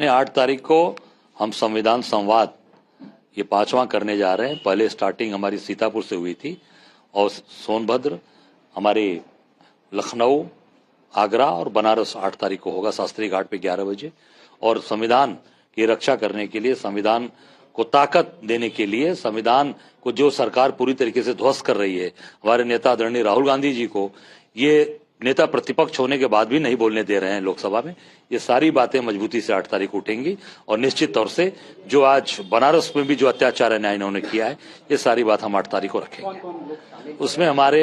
नहीं, 8 तारीख को हम संविधान संवाद ये 5वां करने जा रहे हैं। पहले स्टार्टिंग हमारी सीतापुर से हुई थी और सोनभद्र, हमारे लखनऊ, आगरा और बनारस 8 तारीख को होगा शास्त्री घाट पे 11 बजे। और संविधान की रक्षा करने के लिए, संविधान को ताकत देने के लिए, संविधान को जो सरकार पूरी तरीके से ध्वस्त कर रही है, हमारे नेता आदरणीय राहुल गांधी जी को ये नेता प्रतिपक्ष होने के बाद भी नहीं बोलने दे रहे हैं लोकसभा में, ये सारी बातें मजबूती से 8 तारीख उठेंगी। और निश्चित तौर से जो आज बनारस में भी जो अत्याचार अन्याय इन्होंने किया है, ये सारी बात हम 8 तारीख को रखेंगे। उसमें हमारे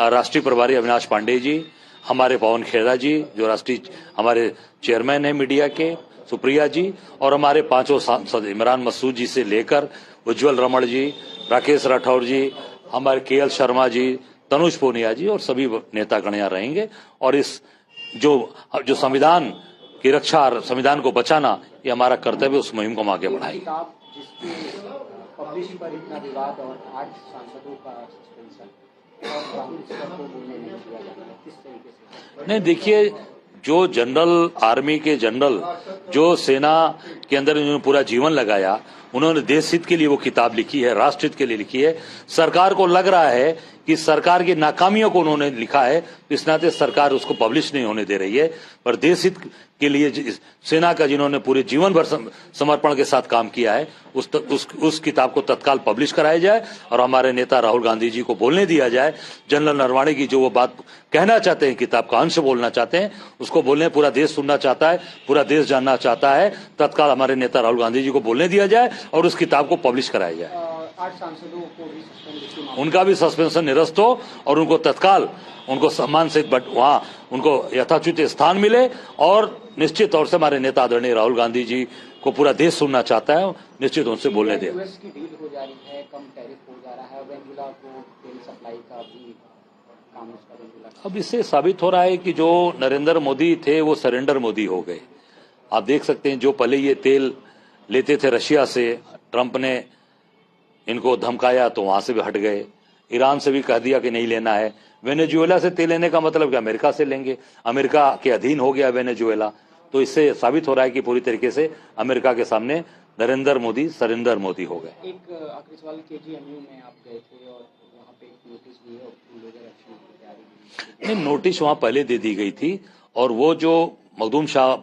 राष्ट्रीय प्रभारी अविनाश पांडे जी, हमारे पवन खेरा जी जो राष्ट्रीय हमारे चेयरमैन है मीडिया के, सुप्रिया जी, और हमारे 5 सांसद इमरान मसूद जी से लेकर उज्जवल रमण जी, राकेश राठौर जी, हमारे केएल शर्मा जी, तनुज पूनिया जी और सभी नेतागण यहाँ रहेंगे। और इस जो संविधान की रक्षा, संविधान को बचाना, ये हमारा कर्तव्य, उस मुहिम को हम आगे बढ़ाएंगे। पब्लिश पर इतना विवाद और 8 सांसदों का सस्पेंशन और राहुल को बोलने नहीं दिया जा रहा है, किस तरीके से? नहीं, देखिए, जो जनरल, आर्मी के जनरल जो सेना के अंदर उन्होंने पूरा जीवन लगाया, उन्होंने देश हित के लिए वो किताब लिखी है, राष्ट्र हित के लिए लिखी है। सरकार को लग रहा है कि सरकार की नाकामियों को उन्होंने लिखा है, इस नाते सरकार उसको पब्लिश नहीं होने दे रही है। पर देश हित के लिए सेना का जिन्होंने पूरे जीवन भर समर्पण के साथ काम किया है, उस किताब को तत्काल पब्लिश कराया जाए और हमारे नेता राहुल गांधी जी को बोलने दिया जाए। जनरल नरवाणे की जो वो बात कहना चाहते हैं, किताब का अंश बोलना चाहते हैं, उसको बोलने, पूरा देश सुनना चाहता है, पूरा देश जानना चाहता है, तत्काल हमारे नेता राहुल गांधी जी को बोलने दिया जाए और उस किताब को पब्लिश कराया जाए। 8 सांसदों को भी सस्पेंड, उनका भी सस्पेंशन निरस्त हो और उनको तत्काल, उनको सम्मान से वहां उनको यथाचित स्थान मिले। और निश्चित तौर से हमारे नेता आदरणीय राहुल गांधी जी को पूरा देश सुनना चाहता है, निश्चित उनसे बोलने दे। यूएस की डील हो जा रही है, कम टैरिफ हो जा रहा है, वेनेजुला को तेल सप्लाई का भी काम उसका वेनेजुला। अब इससे साबित हो रहा है कि जो नरेंद्र मोदी थे वो सरेंडर मोदी हो गए। आप देख सकते हैं, जो पहले ये तेल लेते थे रशिया से, ट्रंप ने इनको धमकाया तो वहां से भी हट गए। ईरान से भी कह दिया कि नहीं लेना है। वेनेजुएला से तेल लेने का मतलब क्या, अमेरिका से लेंगे, अमेरिका के अधीन हो गया वेनेजुएला। तो इससे साबित हो रहा है कि पूरी तरीके से अमेरिका के सामने नरेंद्र मोदी सरेंडर मोदी हो गए। एक आखिरी सवाल, केजीएमयू में आप गए थे और वहाँ पे एक नोटिस भी है, एक्शन की तैयारी? नहीं, नोटिस वहां पहले दे दी गई थी और वो जो मखदूम शाह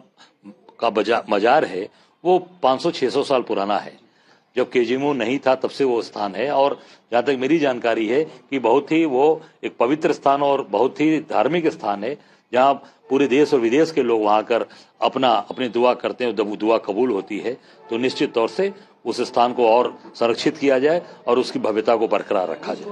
का मजार है वो 500-600 साल पुराना है। जब केजीएमयू नहीं था तब से वो स्थान है। और जहां तक मेरी जानकारी है कि बहुत ही वो एक पवित्र स्थान और बहुत ही धार्मिक स्थान है, जहां पूरे देश और विदेश के लोग वहां आकर अपनी दुआ करते हैं, जब दुआ कबूल होती है। तो निश्चित तौर से उस स्थान को और संरक्षित किया जाए और उसकी भव्यता को बरकरार रखा जाए।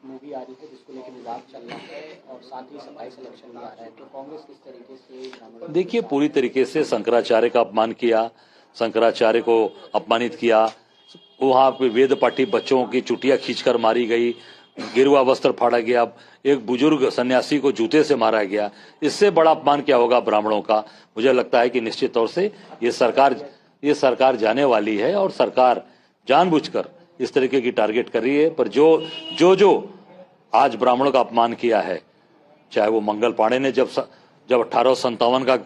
मूवी आ रही है जिसको लेकर विवाद चल रहा है और साथ ही सफाई सिलेक्शन भी आ रहा है, तो कांग्रेस किस तरीके से? देखिए, पूरी तरीके से शंकराचार्य का अपमान किया, शंकराचार्य को अपमानित किया। वहां पे वेद पाठी बच्चों की चुटिया खींचकर मारी गई, गिरुआ वस्त्र फाड़ा गया, एक बुजुर्ग सन्यासी को जूते से मारा गया। इससे बड़ा अपमान क्या होगा ब्राह्मणों का? मुझे लगता है कि निश्चित तौर से ये सरकार जाने वाली है और सरकार जानबूझकर इस तरीके की टारगेट कर रही है। पर जो आज ब्राह्मणों का अपमान किया है, चाहे वो मंगल पांडे ने जब 1857 का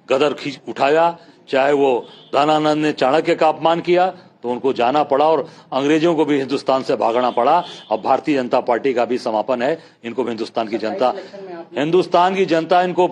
गदर उठाया, चाहे वो धनानंद ने चाणक्य का अपमान किया, तो उनको जाना पड़ा और अंग्रेजों को भी हिंदुस्तान से भागना पड़ा। अब भारतीय जनता पार्टी का भी समापन है। इनको भी हिंदुस्तान की जनता इनको